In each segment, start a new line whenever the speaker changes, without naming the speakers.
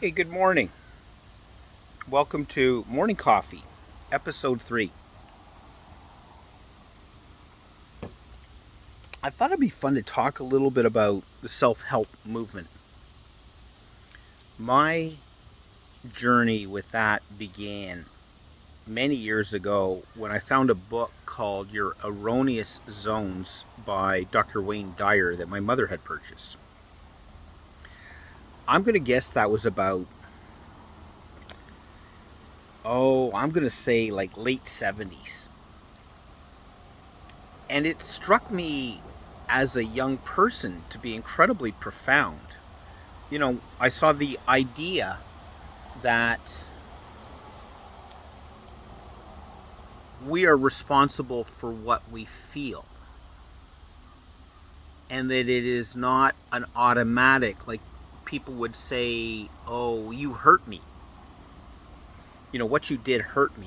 Hey, good morning. Welcome to Morning Coffee, Episode 3. I thought it'd be fun to talk a little bit about the self help movement. My journey with that began many years ago when I found a book called Your Erroneous Zones by Dr. Wayne Dyer that my mother had purchased. I'm going to guess that was about, I'm going to say like late 70s. And it struck me as a young person to be incredibly profound. I saw the idea that we are responsible for what we feel and that it is not an automatic, like people would say, oh, you hurt me. What you did hurt me.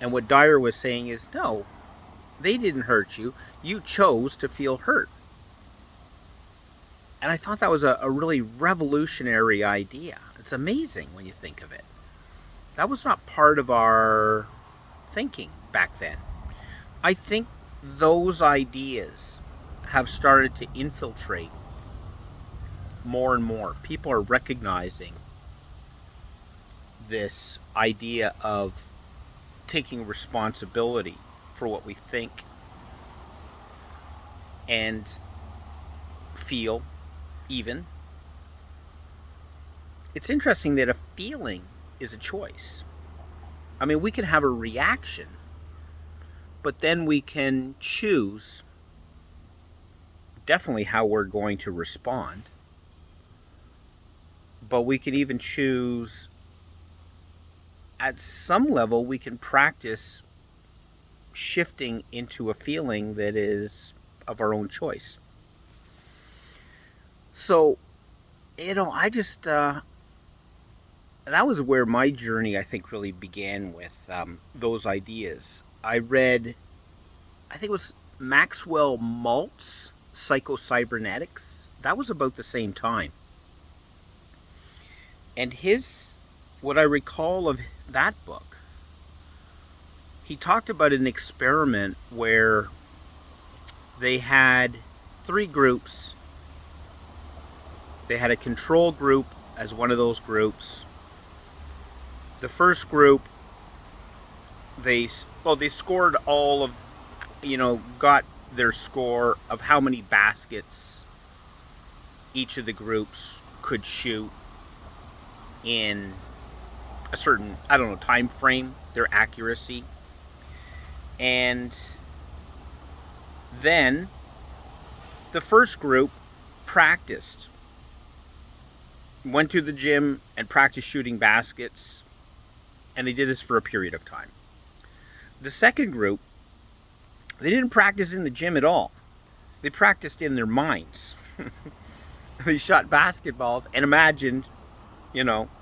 And what Dyer was saying is, no, they didn't hurt you. You chose to feel hurt. And I thought that was a really revolutionary idea. It's amazing when you think of it. That was not part of our thinking back then. I think those ideas have started to infiltrate more and more. People are recognizing this idea of taking responsibility for what we think and feel, even. It's interesting that a feeling is a choice. I mean, we can have a reaction, but then we can choose definitely how we're going to respond. But we can even choose, at some level, we can practice shifting into a feeling that is of our own choice. So, I just, that was where my journey, I think, really began with those ideas. I read, I think it was Maxwell Maltz, Psycho-Cybernetics. That was about the same time. And what I recall of that book, he talked about an experiment where they had 3 groups. They had a control group as one of those groups. The first group, they scored all of, got their score of how many baskets each of the groups could shoot in a certain, time frame, their accuracy. And then the first group practiced, went to the gym and practiced shooting baskets, and they did this for a period of time. The second group, they didn't practice in the gym at all. They practiced in their minds. They shot basketballs and imagined,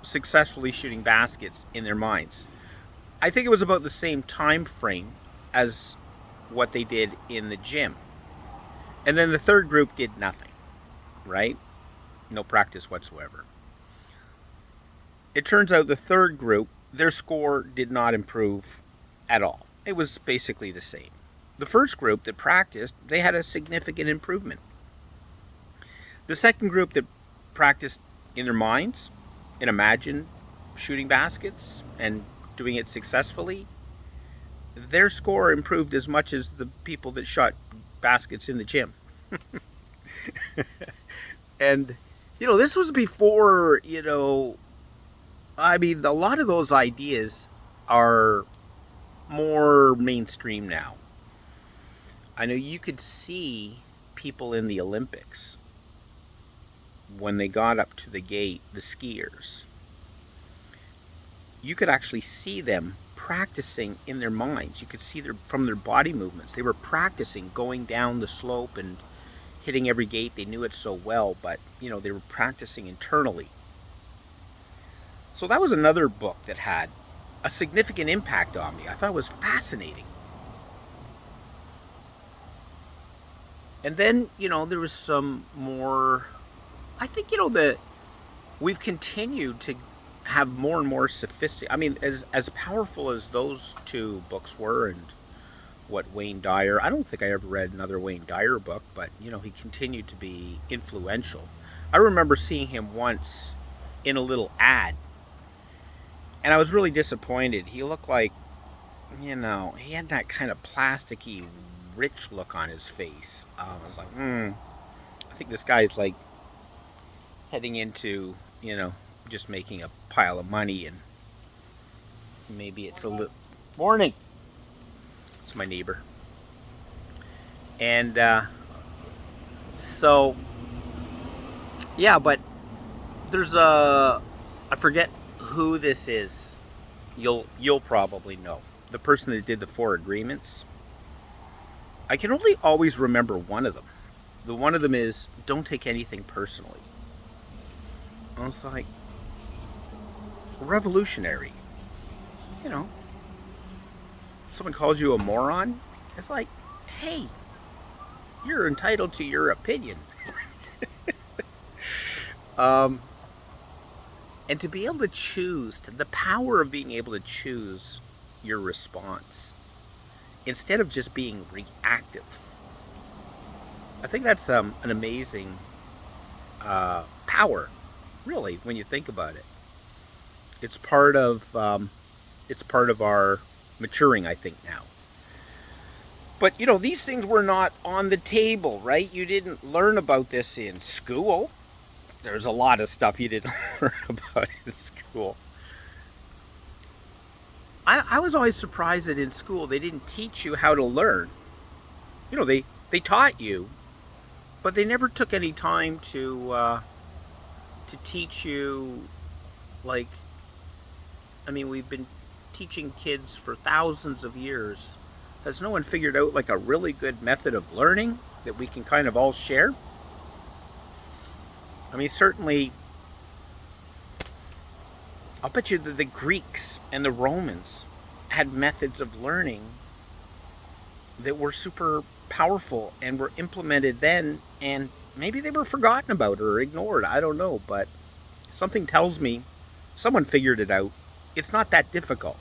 successfully shooting baskets in their minds. I think it was about the same time frame as what they did in the gym. And then the third group did nothing, right? No practice whatsoever. It turns out the third group, their score did not improve at all. It was basically the same. The first group that practiced, they had a significant improvement. The second group that practiced in their minds and imagined shooting baskets and doing it successfully, their score improved as much as the people that shot baskets in the gym. And, this was before, a lot of those ideas are more mainstream now. I know you could see people in the Olympics when they got up to the gate, the skiers. You could actually see them practicing in their minds. You could see from their body movements. They were practicing going down the slope and hitting every gate. They knew it so well, but they were practicing internally. So that was another book that had a significant impact on me. I thought it was fascinating. And then, there was some more, I think, we've continued to have more and more sophisticated. I mean, as powerful as those two books were, and what Wayne Dyer. I don't think I ever read another Wayne Dyer book, but he continued to be influential. I remember seeing him once in a little ad, and I was really disappointed. He looked like, he had that kind of plasticky, rich look on his face. I was like, I think this guy's like heading into, just making a pile of money, and maybe it's a little. Morning. It's my neighbor. And so, yeah, but there's I forget who this is. You'll probably know. The person that did the 4 agreements. I can only always remember one of them. The one of them is, don't take anything personally. I was like, revolutionary. Someone calls you a moron, it's like, hey, you're entitled to your opinion. And to be able to choose, the power of being able to choose your response instead of just being reactive. I think that's an amazing power, really, when you think about it. It's part of our maturing, I think, now. But these things were not on the table, right? You didn't learn about this in school. There's a lot of stuff you didn't learn about in school. I was always surprised that in school they didn't teach you how to learn. They taught you, but they never took any time to teach you, like, we've been teaching kids for thousands of years. Has no one figured out like a really good method of learning that we can kind of all share? Certainly, I'll bet you that the Greeks and the Romans had methods of learning that were super powerful and were implemented then, and maybe they were forgotten about or ignored. I don't know, but something tells me someone figured it out. It's not that difficult.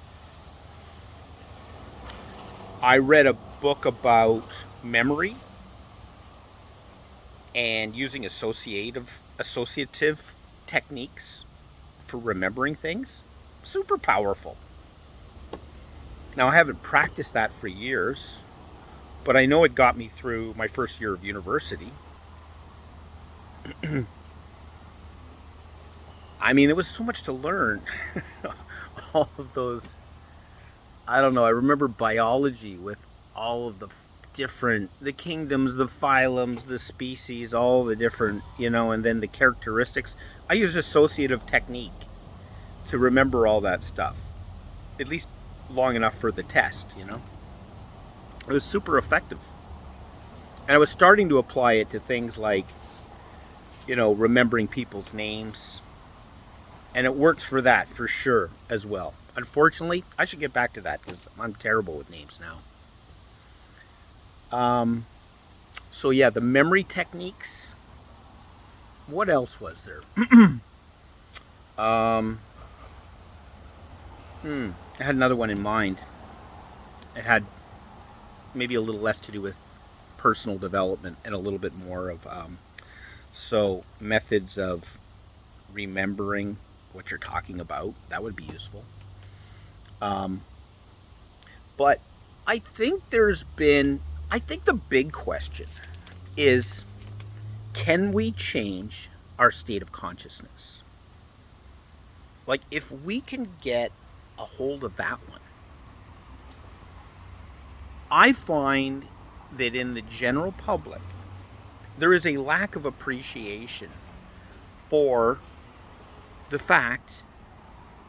I read a book about memory and using associative techniques for remembering things. Super powerful. Now, I haven't practiced that for years, but I know it got me through my first year of university. There was so much to learn. All of those, I don't know, I remember biology with all of the the kingdoms, the phylums, the species, all the different, and then the characteristics. I used associative technique to remember all that stuff, at least long enough for the test, It was super effective. And I was starting to apply it to things like, remembering people's names. And it works for that, for sure, as well. Unfortunately, I should get back to that because I'm terrible with names now. So yeah, the memory techniques. What else was there? I had another one in mind. It had maybe a little less to do with personal development and a little bit more of methods of remembering what you're talking about. That would be useful. But I think the big question is, can we change our state of consciousness? Like, if we can get a hold of that one, I find that in the general public, there is a lack of appreciation for the fact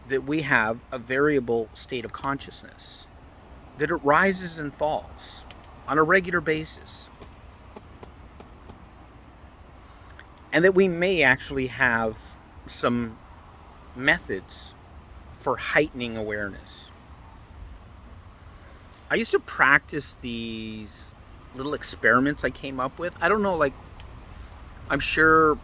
that we have a variable state of consciousness, that it rises and falls on a regular basis, and that we may actually have some methods for heightening awareness. I used to practice these little experiments I came up with. I don't know, like, I'm sure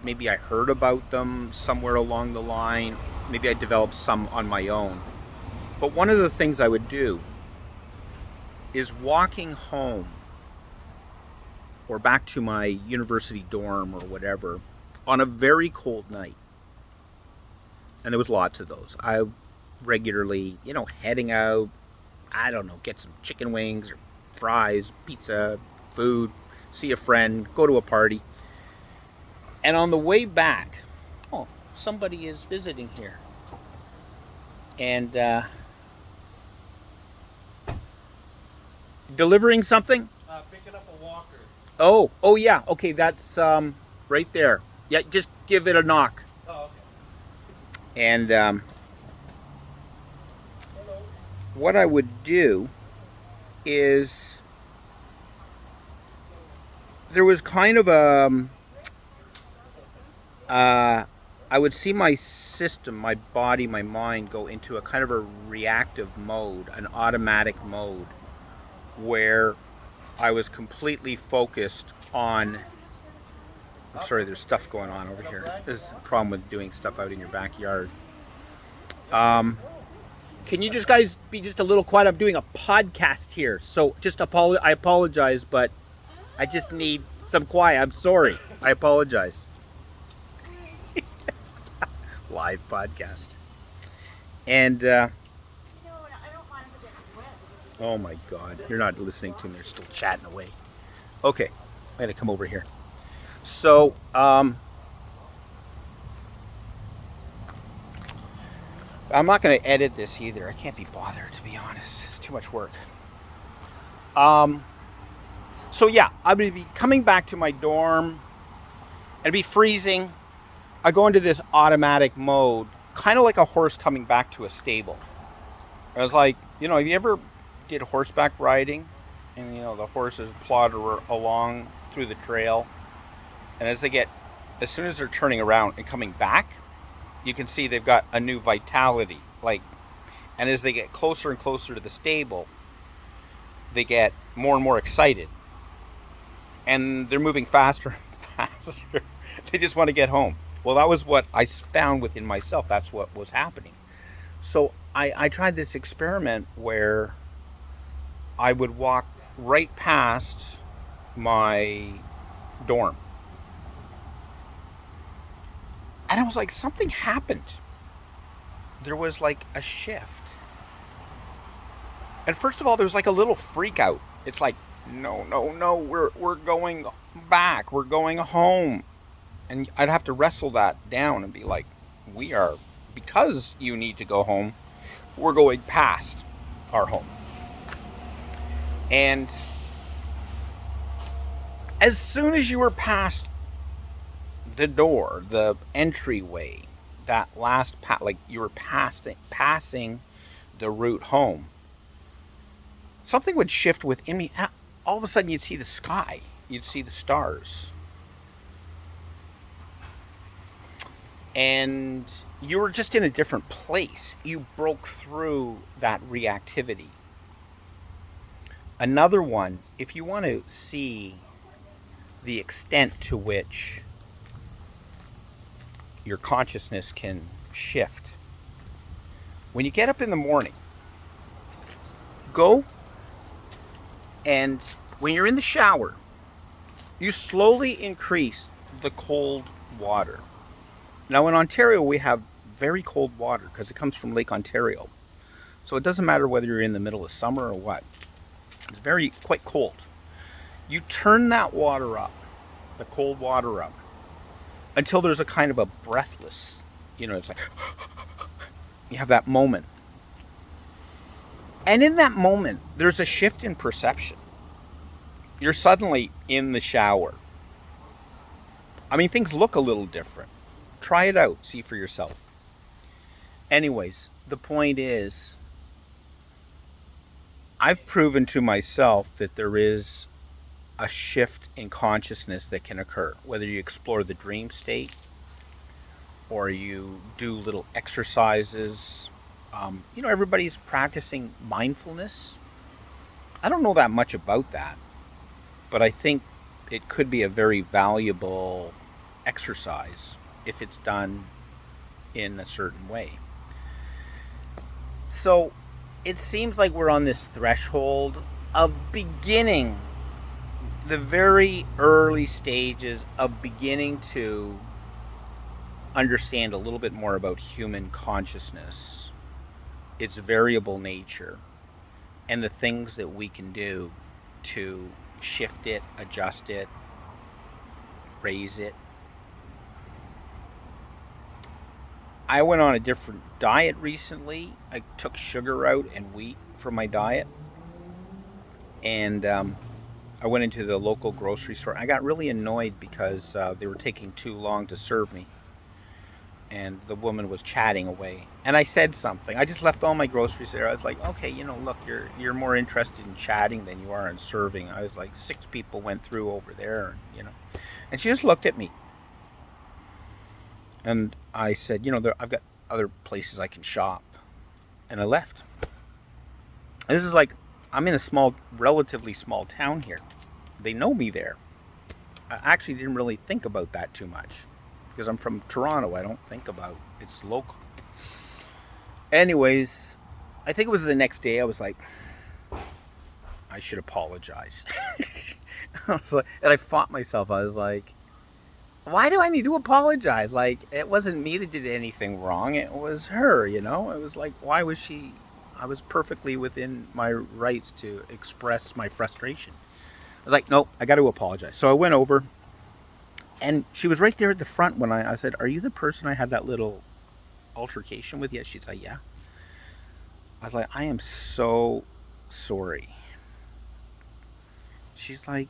maybe I heard about them somewhere along the line. Maybe I developed some on my own. But one of the things I would do is walking home or back to my university dorm or whatever on a very cold night. And there was lots of those. I regularly, heading out, I don't know, get some chicken wings or fries, pizza, food, see a friend, go to a party. And on the way back, somebody is visiting here. And delivering something?
Picking up a walker.
Oh yeah. Okay, that's right there. Yeah, just give it a knock.
Oh, okay.
And
Hello.
what I would do is there was kind of I would see my system, my body, my mind go into a kind of a reactive mode, an automatic mode, where I was completely focused on. I'm sorry, there's stuff going on over here. There's a problem with doing stuff out in your backyard. Can you just guys be just a little quiet? I'm doing a podcast here, so I apologize, but I just need some quiet. I'm sorry. I apologize. Live podcast. And oh my God, you're not listening to me. They're still chatting away. Okay, I gotta come over here. So, I'm not going to edit this either. I can't be bothered, to be honest. It's too much work. So yeah, I would be coming back to my dorm. It'd be freezing. I go into this automatic mode, kind of like a horse coming back to a stable. I was like, have you ever did horseback riding? And, the horses plod along through the trail. And as soon as they're turning around and coming back, you can see they've got a new vitality. And as they get closer and closer to the stable, they get more and more excited. And they're moving faster and faster. They just want to get home. Well, that was what I found within myself. That's what was happening. So I tried this experiment where I would walk right past my dorm. And I was like, something happened. There was like a shift. And first of all, there was like a little freak out. It's like, no, we're going back. We're going home. And I'd have to wrestle that down and be like, because you need to go home, we're going past our home. And as soon as you were past the door, the entryway, that last you were passing the route home, something would shift within me. And all of a sudden, you'd see the sky, you'd see the stars, and you were just in a different place. You broke through that reactivity. Another one, if you want to see the extent to which your consciousness can shift. When you get up in the morning, go and when you're in the shower, you slowly increase the cold water. Now in Ontario, we have very cold water because it comes from Lake Ontario. So it doesn't matter whether you're in the middle of summer or what. It's quite cold. You turn that water up, the cold water up, until there's a kind of a breathless, it's like, you have that moment. And in that moment, there's a shift in perception. You're suddenly in the shower. I mean, things look a little different. Try it out, see for yourself. Anyways, the point is, I've proven to myself that there is a shift in consciousness that can occur, whether you explore the dream state or you do little exercises. Everybody's practicing mindfulness. I don't know that much about that, but I think it could be a very valuable exercise if it's done in a certain way. So it seems like we're on this threshold of beginning, the very early stages of beginning to understand a little bit more about human consciousness, its variable nature, and the things that we can do to shift it, adjust it, raise it. I went on a different diet recently. I took sugar out and wheat from my diet. And I went into the local grocery store. I got really annoyed because they were taking too long to serve me. And the woman was chatting away. And I said something. I just left all my groceries there. I was like, okay, look, you're more interested in chatting than you are in serving. I was like, 6 people went through over there. And she just looked at me. And I said, I've got other places I can shop. And I left. And this is like, I'm in a relatively small town here. They know me there. I actually didn't really think about that too much. Because I'm from Toronto, I don't think about it's local. Anyways, I think it was the next day I was like, I should apologize. And I fought myself. I was like, why do I need to apologize? Like, it wasn't me that did anything wrong. It was her, It was like, why was she... I was perfectly within my rights to express my frustration. I was like, no, I got to apologize. So I went over, and she was right there at the front when I said, are you the person I had that little altercation with? Yes. She's like, yeah. I was like, I am so sorry. She's like,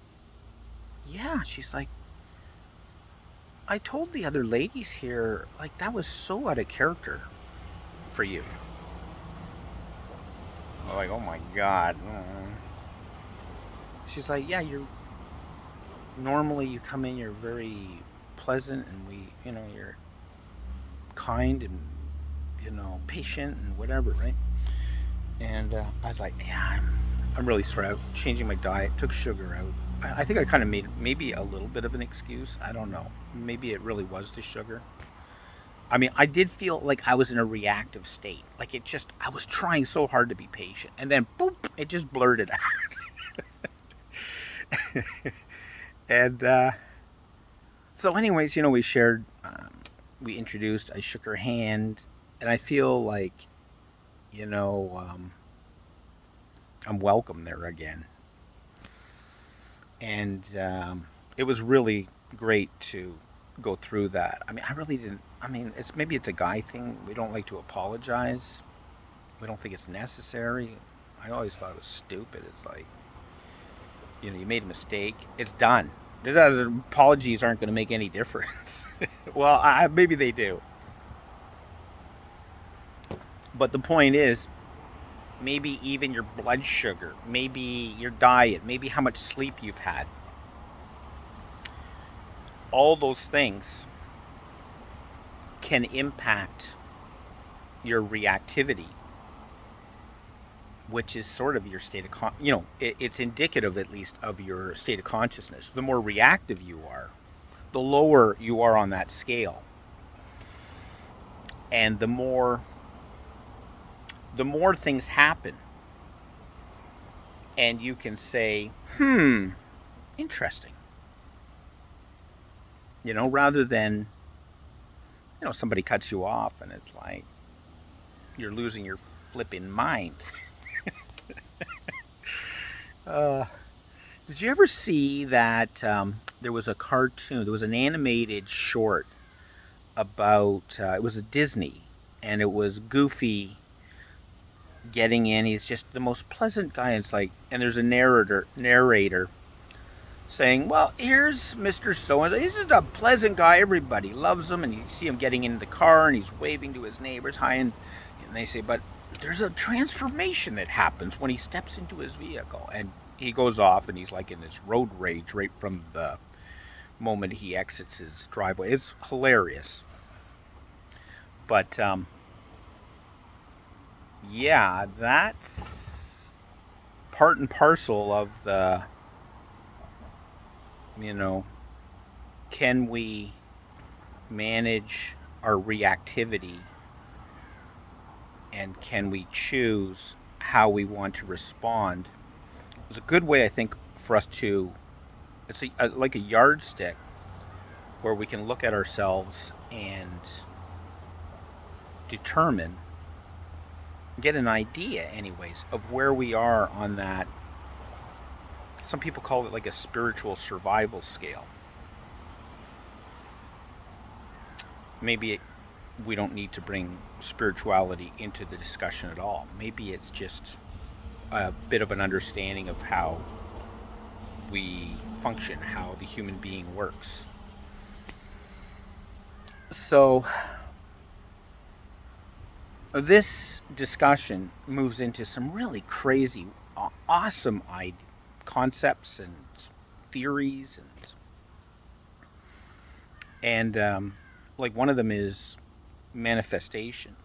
yeah. She's like, I told the other ladies here, like, that was so out of character for you. I'm like, oh my God. She's like, yeah, normally you come in, you're very pleasant, and you're kind and, patient and whatever, right? And I was like, yeah, I'm really sorry. I'm changing my diet, took sugar out. I think I kind of made maybe a little bit of an excuse. I don't know. Maybe it really was the sugar. I mean, I did feel like I was in a reactive state. Like I was trying so hard to be patient. And then, boop, it just blurted out. And so anyways, we shared, we introduced, I shook her hand. And I feel like, I'm welcome there again. And it was really great to go through that. I mean, I really didn't. I mean, maybe it's a guy thing. We don't like to apologize. We don't think it's necessary. I always thought it was stupid. It's like, you made a mistake. It's done. Apologies aren't going to make any difference. Well, maybe they do. But the point is, maybe even your blood sugar, maybe your diet, maybe how much sleep you've had. All those things can impact your reactivity, which is sort of your state of it's indicative, at least, of your state of consciousness. The more reactive you are, the lower you are on that scale, and the more things happen, and you can say, interesting. Rather than, somebody cuts you off and it's like you're losing your flipping mind. Did you ever see that there was a cartoon, there was an animated short about, it was a Disney, and it was Goofy getting in. He's just the most pleasant guy. It's like, and there's a narrator saying, well, here's Mr. So-and-so. He's just a pleasant guy. Everybody loves him. And you see him getting into the car, and he's waving to his neighbors. Hi. And they say, but there's a transformation that happens when he steps into his vehicle. And he goes off, and he's like in this road rage right from the moment he exits his driveway. It's hilarious. But, yeah, that's part and parcel of the, can we manage our reactivity, and can we choose how we want to respond? It's a good way, I think, for us to, it's like a yardstick where we can look at ourselves and determine, get an idea anyways, of where we are on that. Some people call it like a spiritual survival scale. Maybe we don't need to bring spirituality into the discussion at all. Maybe it's just a bit of an understanding of how we function, how the human being works. So this discussion moves into some really crazy, awesome concepts and theories, and like one of them is manifestation.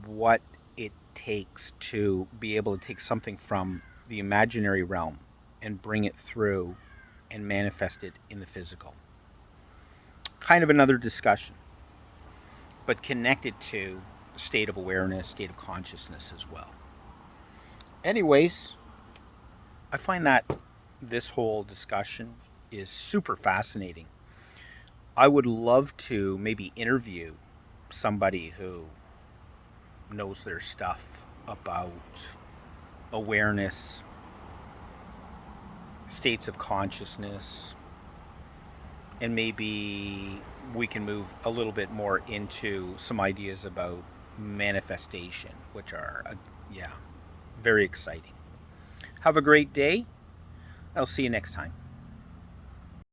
What it takes to be able to take something from the imaginary realm and bring it through and manifest it in the physical. Kind of another discussion, but connected to state of awareness, state of consciousness as well. Anyways, I find that this whole discussion is super fascinating. I would love to maybe interview somebody who knows their stuff about awareness, states of consciousness, and maybe we can move a little bit more into some ideas about manifestation, which are, very exciting. Have a great day. I'll see you next time.